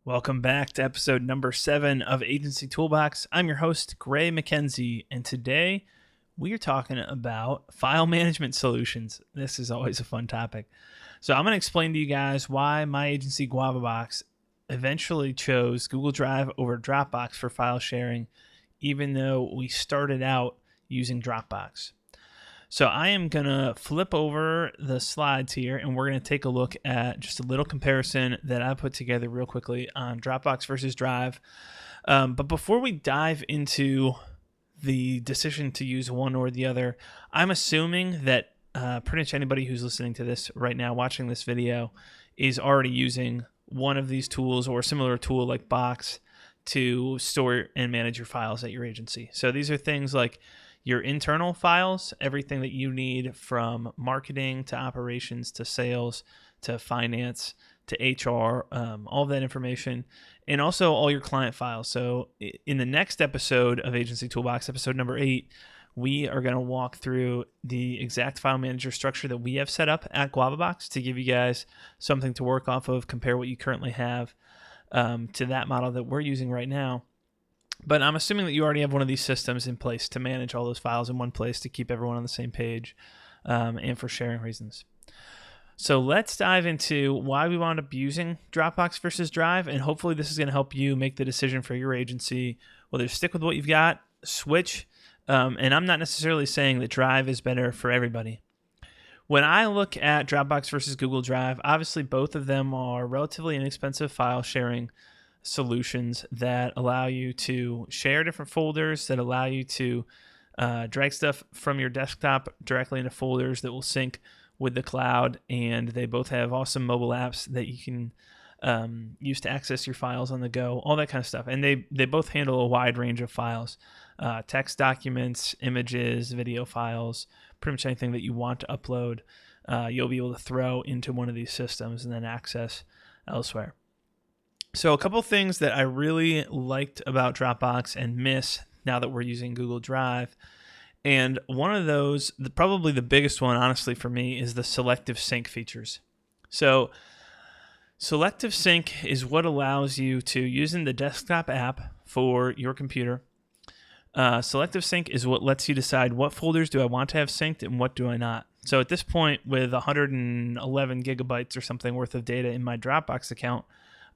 Welcome back to episode number 7 of Agency Toolbox. I'm your host, Gray McKenzie, and today we are talking about file management solutions. This is always a fun topic. So I'm going to explain to you guys why my agency GuavaBox eventually chose Google Drive over Dropbox for file sharing, even though we started out using Dropbox. So I am going to flip over the slides here, and we're going to take a look at just a little comparison that I put together real quickly on Dropbox versus Drive. But before we dive into the decision to use one or the other, I'm assuming that pretty much anybody who's listening to this right now, watching this video, is already using one of these tools or a similar tool like Box to store and manage your files at your agency. So these are things like your internal files, everything that you need from marketing to operations to sales to finance to HR, all of that information, and also all your client files. So in the next episode of Agency Toolbox, episode number 8, we are going to walk through the exact file manager structure that we have set up at GuavaBox to give you guys something to work off of, compare what you currently have to that model that we're using right now. But I'm assuming that you already have one of these systems in place to manage all those files in one place to keep everyone on the same page and for sharing reasons. So let's dive into why we wound up using Dropbox versus Drive, and hopefully this is going to help you make the decision for your agency, whether stick with what you've got, switch, and I'm not necessarily saying that Drive is better for everybody. When I look at Dropbox versus Google Drive, obviously both of them are relatively inexpensive file sharing solutions that allow you to share different folders, that allow you to drag stuff from your desktop directly into folders that will sync with the cloud, and they both have awesome mobile apps that you can use to access your files on the go, all that kind of stuff. And they both handle a wide range of files, text documents, images, video files, pretty much anything that you want to upload, you'll be able to throw into one of these systems and then access elsewhere. So a couple things that I really liked about Dropbox and miss now that we're using Google Drive. And one of those, probably the biggest one, honestly, for me, is the Selective Sync features. So Selective Sync is what allows you to, using the desktop app for your computer, Selective Sync is what lets you decide what folders do I want to have synced and what do I not. So at this point, with 111 gigabytes or something worth of data in my Dropbox account,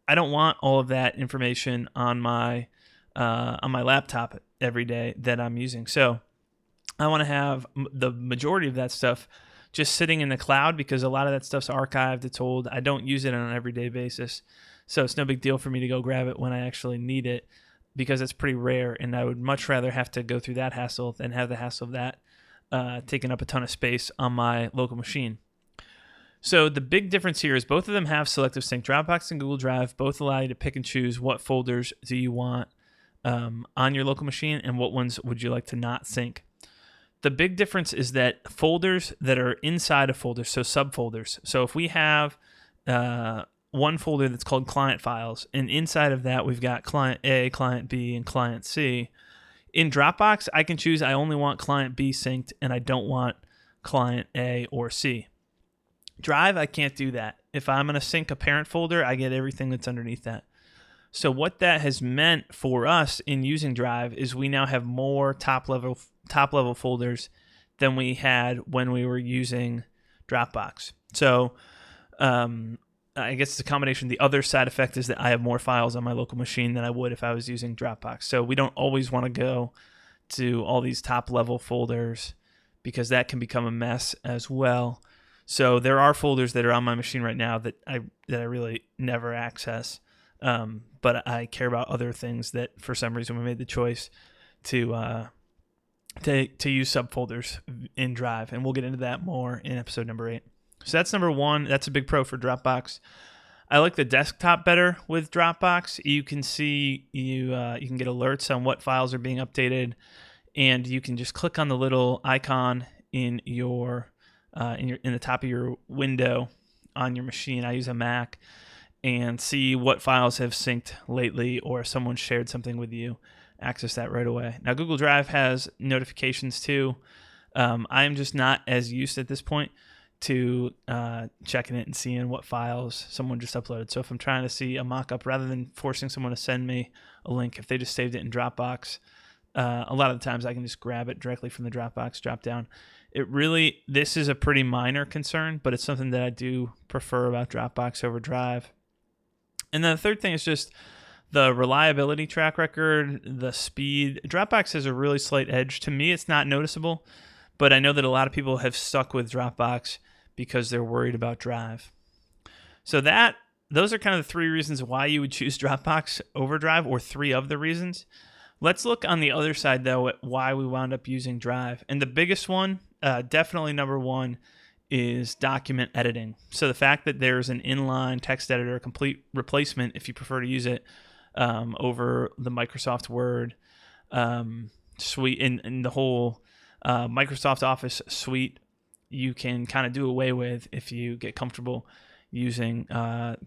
I don't want all of that information on my laptop every day that I'm using. So I want to have the majority of that stuff just sitting in the cloud because a lot of that stuff's archived. It's old. I don't use it on an everyday basis. So it's no big deal for me to go grab it when I actually need it because it's pretty rare. And I would much rather have to go through that hassle than have the hassle of that taking up a ton of space on my local machine. So the big difference here is both of them have Selective Sync. Dropbox and Google Drive both allow you to pick and choose what folders do you want on your local machine and what ones would you like to not sync. The big difference is that folders that are inside of folders, so subfolders. So if we have one folder that's called client files, and inside of that we've got client A, client B, and client C. In Dropbox, I can choose I only want client B synced and I don't want client A or C. Drive, I can't do that. If I'm going to sync a parent folder, I get everything that's underneath that. So what that has meant for us in using Drive is we now have more top level folders than we had when we were using Dropbox. So I guess it's a combination. The other side effect is that I have more files on my local machine than I would if I was using Dropbox. So we don't always want to go to all these top level folders because that can become a mess as well. So there are folders that are on my machine right now that I really never access, but I care about other things that for some reason we made the choice to use subfolders in Drive, and we'll get into that more in episode number 8. So that's number 1. That's a big pro for Dropbox. I like the desktop better with Dropbox. You can see you can get alerts on what files are being updated, and you can just click on the little icon in the top of your window on your machine. I use a Mac, and see what files have synced lately, or if someone shared something with you, access that right away. Now Google Drive has notifications too. I'm just not as used at this point to checking it and seeing what files someone just uploaded. So if I'm trying to see a mock-up, rather than forcing someone to send me a link, if they just saved it in Dropbox, a lot of the times I can just grab it directly from the Dropbox drop down. This is a pretty minor concern, but it's something that I do prefer about Dropbox over Drive. And then the third thing is just the reliability track record, the speed. Dropbox has a really slight edge. To me, it's not noticeable, but I know that a lot of people have stuck with Dropbox because they're worried about Drive. So those are kind of the three reasons why you would choose Dropbox over Drive, or three of the reasons. Let's look on the other side, though, at why we wound up using Drive. And the biggest one, definitely number one, is document editing. So the fact that there's an inline text editor, a complete replacement if you prefer to use it over the Microsoft Word suite, in the whole Microsoft Office suite, you can kind of do away with if you get comfortable using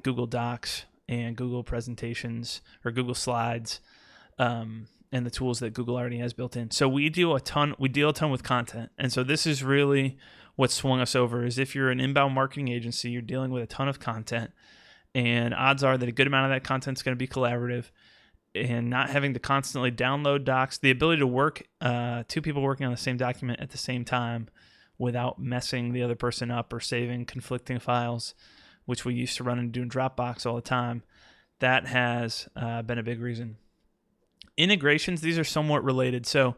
Google Docs and Google Presentations or Google Slides and the tools that Google already has built in. So we deal a ton with content. And so this is really what swung us over, is if you're an inbound marketing agency, you're dealing with a ton of content, and odds are that a good amount of that content is going to be collaborative, and not having to constantly download docs, the ability to work, two people working on the same document at the same time without messing the other person up or saving conflicting files, which we used to run into in Dropbox all the time, that has been a big reason. Integrations, these are somewhat related. So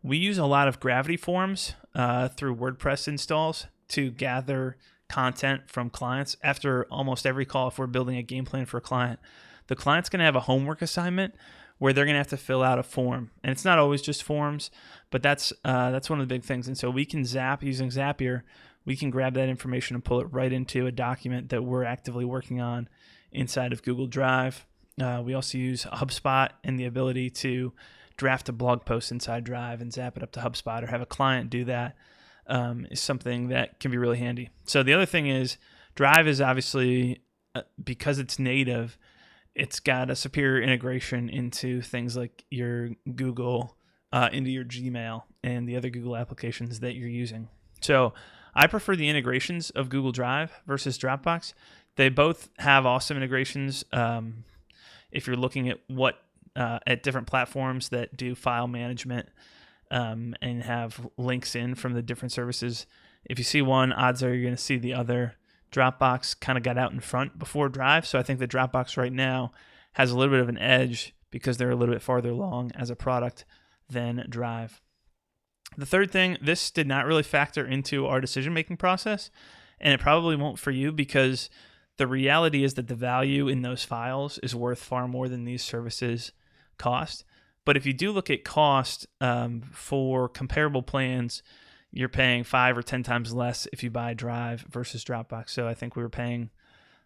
we use a lot of Gravity forms through WordPress installs to gather content from clients. After almost every call, if we're building a game plan for a client, the client's going to have a homework assignment where they're going to have to fill out a form. And it's not always just forms, but that's one of the big things. And so we can using Zapier, we can grab that information and pull it right into a document that we're actively working on inside of Google Drive. We also use HubSpot and the ability to draft a blog post inside Drive and zap it up to HubSpot, or have a client do that, is something that can be really handy. So the other thing is Drive is obviously, because it's native, it's got a superior integration into things like your Google, into your Gmail and the other Google applications that you're using. So I prefer the integrations of Google Drive versus Dropbox. They both have awesome integrations. If you're looking at at different platforms that do file management and have links in from the different services, if you see one, odds are you're going to see the other. Dropbox kind of got out in front before Drive, so I think that Dropbox right now has a little bit of an edge because they're a little bit farther along as a product than Drive. The third thing, this did not really factor into our decision-making process, and it probably won't for you, because the reality is that the value in those files is worth far more than these services cost. But if you do look at cost for comparable plans, you're paying 5 or 10 times less if you buy Drive versus Dropbox. So I think we were paying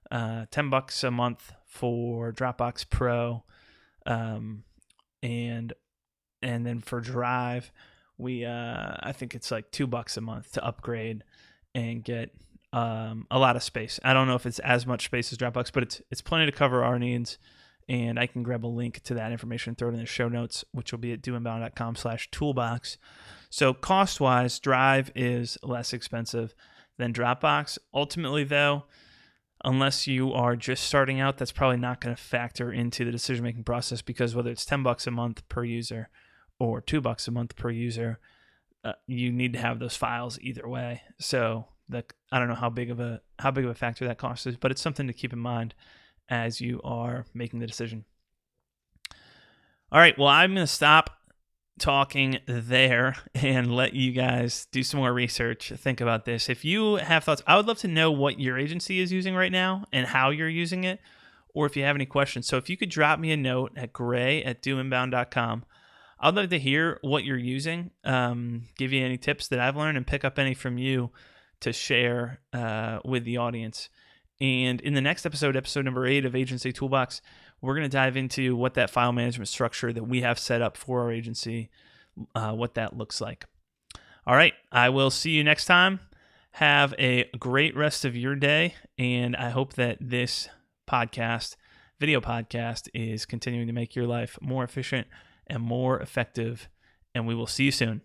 $10 a month for Dropbox Pro, and then for Drive, I think it's like $2 a month to upgrade and get a lot of space. I don't know if it's as much space as Dropbox, but it's plenty to cover our needs. And I can grab a link to that information and throw it in the show notes, which will be at doinbound.com/toolbox. So cost-wise, Drive is less expensive than Dropbox. Ultimately, though, unless you are just starting out, that's probably not going to factor into the decision-making process, because whether it's $10 a month per user or $2 a month per user, you need to have those files either way. So I don't know how big of a factor that cost is, but it's something to keep in mind as you are making the decision. All right, well, I'm going to stop talking there and let you guys do some more research, think about this. If you have thoughts, I would love to know what your agency is using right now and how you're using it, or if you have any questions. So if you could drop me a note at gray@doinbound.com. I'd love to hear what you're using, give you any tips that I've learned, and pick up any from you to share with the audience. And in the next episode number 8 of Agency Toolbox, we're going to dive into what that file management structure that we have set up for our agency, what that looks like. All right, I will see you next time. Have a great rest of your day, and I hope that this video podcast, is continuing to make your life more efficient and more effective, and we will see you soon.